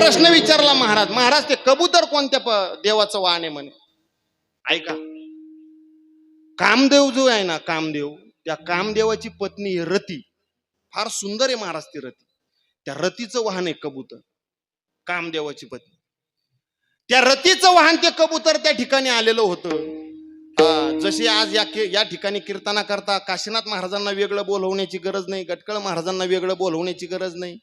प्रश्न विचारला महाराज, महाराज ते कबूतर कोणत्या देवाचं वाहन आहे म्हणे. ऐका, कामदेव जो आहे ना, कामदेव, त्या कामदेवाची पत्नी रती, फार सुंदर आहे महाराज ती रती. त्या रतीचं वाहन आहे कबूतर, कामदेवाची पत्नी. त्या रतीचं वाहन ते कबूतर त्या ठिकाणी आलेलं होतं. जसे आज या ठिकाणी कीर्तना करता काशीनाथ महाराजांना वेगळं बोलवण्याची गरज नाही, गटकळ महाराजांना वेगळं बोलवण्याची गरज नाही,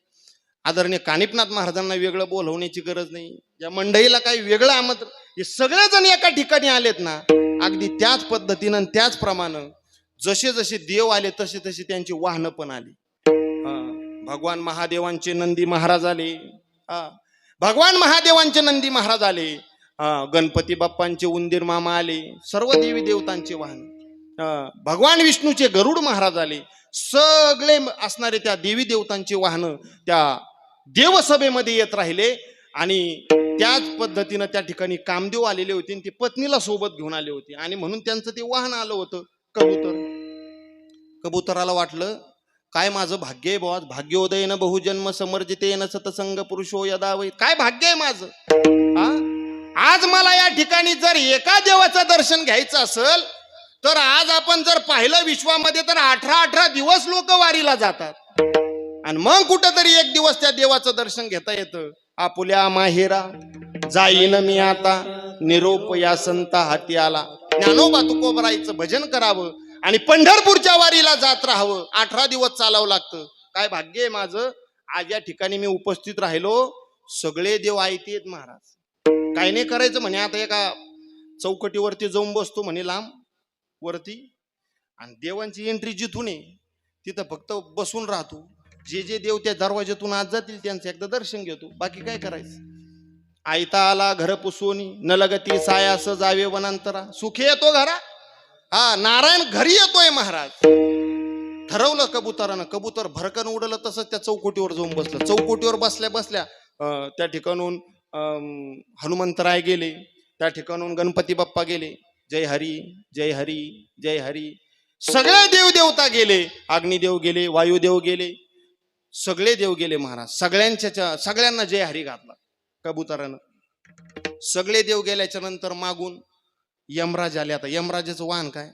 आदरणीय कानिपनाथ महाराजांना वेगळं बोलवण्याची गरज नाही, या मंडळीला काही वेगळं आमंत्रण, हे सगळेजण एका ठिकाणी आलेत ना, अगदी त्याच पद्धतीनं त्याचप्रमाणे जसे जसे देव आले तसे तसे त्यांची वाहनं पण आली. भगवान महादेवांचे नंदी महाराज आले, भगवान महादेवांचे नंदी महाराज आले, गणपती बाप्पांचे उंदीर मामा आले, सर्व देवी देवतांचे वाहन, भगवान विष्णूचे गरुड महाराज आले, सगळे असणारे त्या देवी देवतांची वाहनं त्या देवसभेमध्ये येत राहिले. आणि त्याच पद्धतीनं त्या ठिकाणी कामदेव आलेले होते, ते पत्नीला सोबत घेऊन आले होते, आणि म्हणून त्यांचं ते वाहन आलं होतं कबूतर. कबुतराला वाटलं काय माझं भाग्य आहे बुवा, भाग्योदयन बहुजन्म समर्जितेन सतसंग पुरुषो यदा वै, काय भाग्य आहे माझं. आज मला या ठिकाणी जर एका देवाचं दर्शन घ्यायचं असेल तर आज आपण जर पाहिलं विश्वामध्ये तर 18 दिवस लोक वारीला जातात, आणि मग कुठंतरी एक दिवस त्या देवाचं दर्शन घेता येतं. आपुल्या माहेरा जाईन मी आता, निरोप या संता हाती आला. ज्ञानोबा तुकोबराईचं भजन करावं आणि पंढरपूरच्या वारीला जात राहावं. 18 दिवस चालावं लागतं. काय भाग्य आहे माझं, आज या ठिकाणी मी उपस्थित राहिलो. सगळे देव ऐकतेत महाराज. काय नाही करायचं म्हणे, आता एका चौकटीवरती जाऊन बसतो म्हणे लांब वरती, आणि देवांची एंट्री जिथून आहे तिथं फक्त बसून राहतो. जे जे देव त्या दरवाज्यातून आज जातील त्यांचं एकदा दर्शन घेतो, बाकी काय करायचं. आयता आला घर पुसोनी, न लगती सायास जावे वनांतरा, सुखी येतो घरा. नारायण घरी येतोय महाराज. ठरवलं कबुतरानं, कबूतर भरकन उडलं, तसंच त्या चौकटीवर जाऊन बसलं. चौकटीवर बसल्या बसल्या त्या ठिकाणून हनुमंतराय गेले, त्या ठिकाणून गणपती बाप्पा गेले. जय हरी जय हरी जय हरी. सगळे देव देवता गेले, अग्निदेव गेले, वायुदेव गेले, सगळे देव गेले महाराज. सगळ्यांना जय हरी घातला कबुतरानं. सगळे देव गेल्याच्या नंतर मागून यमराज आले. आता यमराजाचं वाहन काय,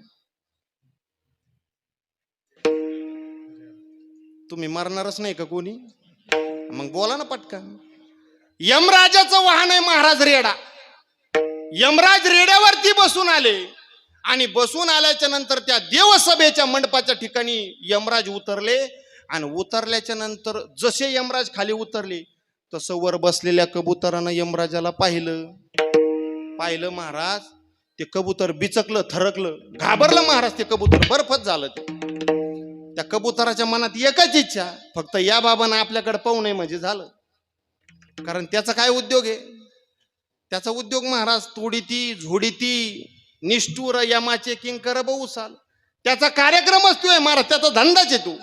तुम्ही मरणारच नाही का कोणी, मग बोला ना पटकन. यमराजाचं वाहन आहे महाराज रेडा. यमराज रेड्यावरती बसून आले, आणि बसून आल्याच्या नंतर त्या देवसभेच्या मंडपाच्या ठिकाणी यमराज उतरले. आणि उतरल्याच्या नंतर जसे यमराज खाली उतरले तसं वर बसलेल्या कबुतरानं यमराजाला पाहिलं महाराज. ते कबूतर बिचकलं, थरकलं, घाबरलं महाराज. ते कबूतर बर्फच झालं. त्या कबुतराच्या मनात एकच इच्छा, फक्त या बाबांना आपल्याकडे पाहू नये म्हणजे झालं. कारण त्याचा काय उद्योग आहे, त्याचा उद्योग महाराज तोडीती झोडीती निष्ठुर यमाचे किंकर बहुसाल, त्याचा कार्यक्रमच तो आहे महाराज, त्याचा धंदाच आहे तो.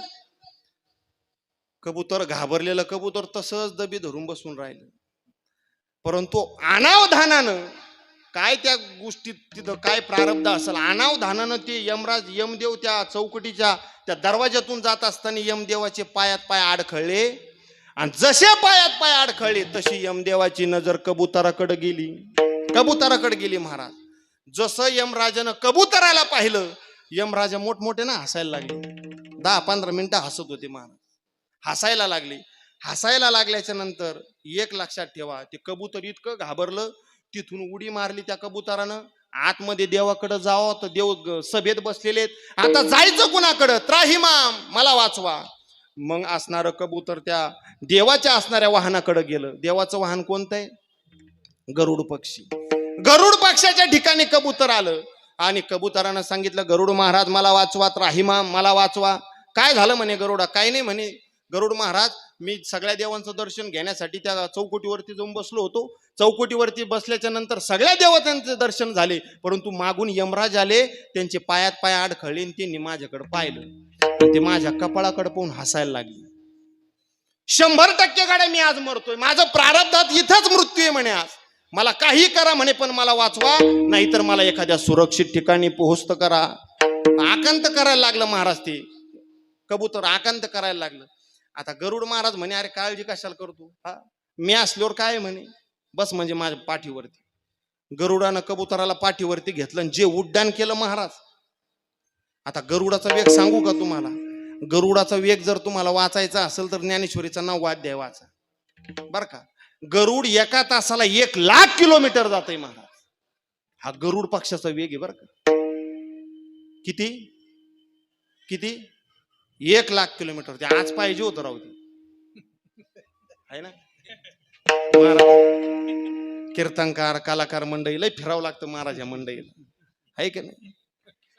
कबूतर घाबरलेलं कबूतर तसंच दबी धरून बसून राहिलं. परंतु अनावधानानं काय त्या गोष्टीत तिथं काय प्रारब्ध असेल, अनावधानानं ते यमदेव त्या चौकटीच्या त्या दरवाज्यातून जात असताना यमदेवाचे पायात पाय अडखळले. आणि जसे पायात पाय अडखळले तशी यमदेवाची नजर कबुतराकडे गेली महाराज. जसं यमराजानं कबुतराला पाहिलं, यमराजा मोठमोठे ना हसायला लागले. 10-15 मिनिटं हसत होते महाराज. हसायला लागल्याच्या नंतर एक लक्षात ठेवा, ते कबूतर इतकं घाबरलं, तिथून उडी मारली त्या कबुतरानं. आतमध्ये देवाकडे जावं तर देव सभेत बसलेले आहेत. आता जायचं कुणाकडं, त्राहिमाम मला वाचवा. मग असणारं कबूतर त्या देवाच्या असणाऱ्या वाहनाकडे गेलं. देवाचं वाहन कोणतं आहे, गरुड पक्षी. गरुड पक्षाच्या ठिकाणी कबूतर आलं, आणि कबुतरानं सांगितलं, गरुड महाराज मला वाचवा, त्राहिमाम मला वाचवा. काय झालं म्हणे गरुडा. काय नाही म्हणे गरुड महाराज, मी सगळ्या देवांचं दर्शन घेण्यासाठी त्या चौकटीवरती जाऊन बसलो होतो. चौकटीवरती बसल्याच्या नंतर सगळ्या देवतांचे दर्शन झाले, परंतु मागून यमराज आले, त्यांचे पायात पाय अडखळले, आणि त्यांनी माझ्याकडे पाहिलं, ते माझ्या कपाळाकडे पाहून हसायला लागले. 100% गाड्या मी आज मरतोय, माझं प्रारब्धात इथंच मृत्यू आहे म्हणे. आज मला काही करा म्हणे, पण मला वाचवा, नाहीतर मला एखाद्या सुरक्षित ठिकाणी पोहोचत करा. आकांत करायला लागलं महाराज. ते कबूतर आकांत करायला लागलं. आता गरुड महाराज म्हणे, अरे काळजी कशाला करतो, मी असल्यावर काय म्हणे, बस म्हणजे माझ्या पाठीवरती. गरुडानं कबुतराला पाठीवरती घेतलं आणि जे उड्डाण केलं महाराज. आता गरुडाचा वेग सांगू का तुम्हाला? गरुडाचा वेग जर तुम्हाला वाचायचा असेल तर ज्ञानेश्वरीचं नाव वाद्य वाचा बर का. गरुड एका तासाला 1,00,000 किलोमीटर जातंय महाराज. हा गरुड पक्षाचा वेग आहे बर का. किती किती 1,00,000 किलोमीटर. ते आज पाहिजे होतं राहू दे आहे ना महाराज. कीर्तनकार कलाकार मंडळी लय फिरावं लागतं महाराज. या मंडळीला आहे का नाही,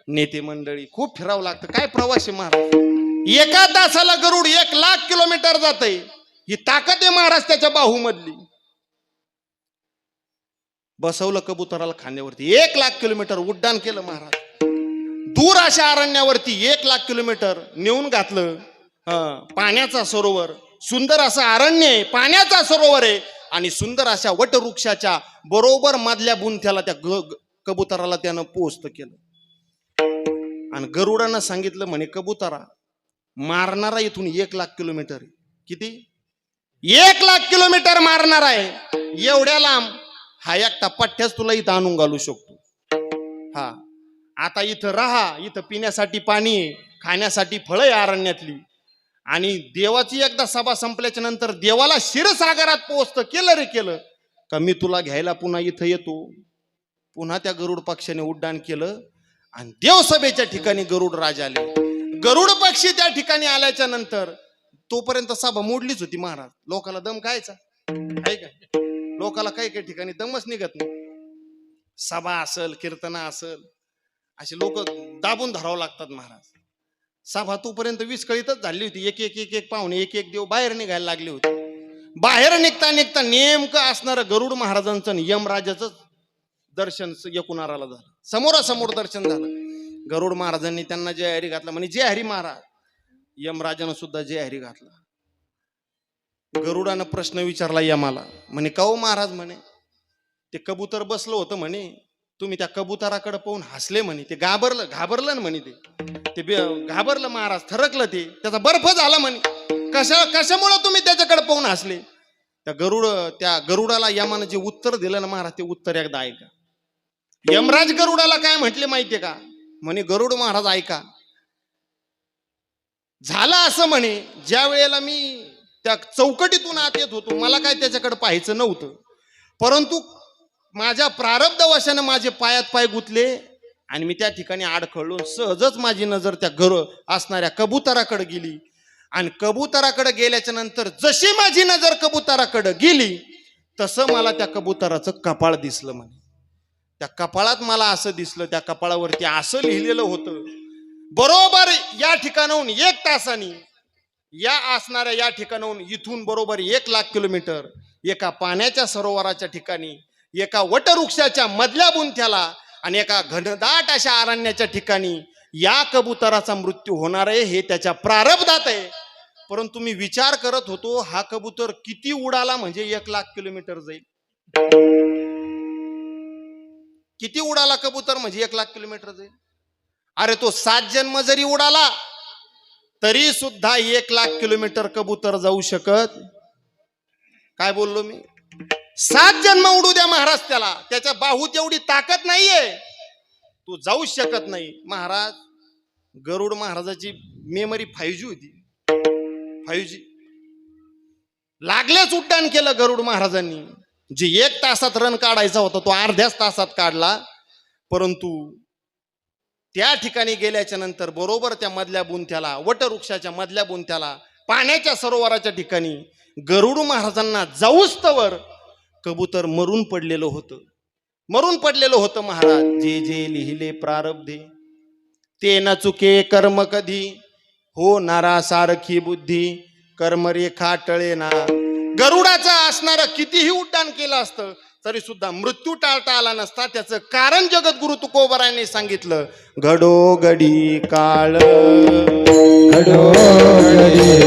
नेते मंडळी खूप फिरावं लागतं. काय प्रवास आहे महाराज. एका तासाला गरुड 1,00,000 किलोमीटर जातंय. ही ताकद आहे महाराज त्याच्या बाहूमधली. बसवलं कबुतराला खांद्यावरती, 1,00,000 किलोमीटर उड्डाण केलं महाराज. दूर अशा अरण्यावरती 1,00,000 किलोमीटर नेऊन घातलं. पाण्याचा सरोवर, सुंदर असं अरण्य आहे, पाण्याचा सरोवर आहे आणि सुंदर अशा वटवृक्षाच्या बरोबर मधल्या बुंथ्याला त्या कबुतराला त्यानं पोहोचत केलं. आणि गरुडानं सांगितलं म्हणे, कबुतरा मारणारा इथून 1,00,000 किलोमीटर. किती 1,00,000 किलोमीटर मारणार आहे. एवढ्या लांब हा एकटा पठ्ठ्याच तुला इथं आणून घालू शकतो. हा आता इथं राहा. इथं पिण्यासाठी पाणी आहे, खाण्यासाठी फळं आहे अरण्यातली. आणि देवाची एकदा सभा संपल्याच्या नंतर देवाला क्षीरसागरात पोहोचतं केलं रे केलं का मी तुला घ्यायला पुन्हा इथं येतो. पुन्हा त्या गरुड पक्षाने उड्डाण केलं आणि देवसभेच्या ठिकाणी गरुड राज आले. गरुड पक्षी त्या ठिकाणी आल्याच्या नंतर तोपर्यंत सभा मोडलीच होती महाराज. लोकाला दम खायचा आहे का? लोकाला काही काही ठिकाणी दमच निघत नाही. सभा असल, कीर्तन असल, असे लोक दाबून धरावं लागतात महाराज. सभा तोपर्यंत विस्कळीतच झाली होती. एक एक एक एक पाहुणे, एक एक देव बाहेर निघायला लागले होते. बाहेर निघता निघता नेमकं असणारं गरुड महाराजांचं यमराजाचं दर्शन एकूणाराला झालं. समोरासमोर दर्शन झालं. गरुड महाराजांनी त्यांना जय हरी घातला म्हणे, जय हरी महाराज. यमराजानं सुद्धा जय हरी घातला. गरुडानं प्रश्न विचारला यमाला, म्हणे का हो महाराज, म्हणे ते कबूतर बसलं होतं म्हणे, तुम्ही त्या कबुतराकडे पाहून हसले म्हणे, ते घाबरलं ना म्हणे, ते घाबरलं महाराज, थरकलं, ते त्याचा बर्फ झाला म्हणे. कशामुळे तुम्ही त्याच्याकडे पाहून हसले? त्या गरुडाला यमानं जे उत्तर दिलं ना महाराज, ते उत्तर एकदा ऐका. यमराज गरुडाला काय म्हटले माहितीये का? म्हणे, गरुड महाराज ऐका, झालं असं म्हणे, ज्या वेळेला मी त्या चौकटीतून आत येत होतो मला काय त्याच्याकडे पाहायचं नव्हतं, परंतु माझ्या प्रारब्ध वशाने माझे पायात पाय गुतले आणि मी त्या ठिकाणी अडखळलो. सहजच माझी नजर त्या असणाऱ्या कबुतराकडे गेली आणि कबुतराकडे गेल्याच्या नंतर जशी माझी नजर कबुतराकडे गेली तसं मला त्या कबुतराचं कपाळ दिसलं म्हणे. त्या कपाळात मला असं दिसलं, त्या कपाळावरती असं लिहिलेलं होतं, बरोबर या ठिकाणाहून 1 तासानी या असणाऱ्या या ठिकाणाहून इथून बरोबर 1,00,000 किलोमीटर एका पाण्याच्या सरोवराच्या ठिकाणी, एका वटवृक्षाच्या मधल्या बुंथ्याला आणि एका घनदाट अशा अरण्याच्या ठिकाणी या कबुतराचा मृत्यू होणार आहे. हे त्याच्या प्रारब्धात आहे. परंतु मी विचार करत होतो, हा कबूतर किती उडाला म्हणजे 1,00,000 किलोमीटर जाईल? किती उडाला कबूतर म्हणजे 1,00,000 किलोमीटर जाईल? अरे तो 7 जन्म जरी उडाला तरी सुद्धा 1,00,000 किलोमीटर कबूतर जाऊ शकत. काय बोललो मी? 7 जन्म उडू द्या महाराज, त्याच्या बाहूत एवढी ताकद नाहीये, तू जाऊ शकत नाही. महाराज गरुड महाराजाची मेमरी 5G होती. 5G लागलेच उड्डाण केलं गरुड महाराजांनी. जे 1 तासात रन काढायचा होता तो अर्ध्याच तासात काढला. परंतु त्या ठिकाणी गेल्याच्या नंतर बरोबर त्या मधल्या बुंथ्याला, वटवृक्षाच्या मधल्या बुंथ्याला, पाण्याच्या सरोवराच्या ठिकाणी गरुड महाराजांना जाऊस्तवर कबूतर मरून पडलेलं होतं महाराज. जे जे लिहिले प्रारब्धे ते न चुके कर्म कधी, हो नारा सारखी बुद्धी कर्मरेखा टळे ना. गरुडाचा असणारं कितीही उड्डाण केलं असतं तरी सुद्धा मृत्यू टाळता आला नसता. त्याचं कारण जगद्गुरु तुकोबरायांनी सांगितलं, घडोघडी काळ घडोघडी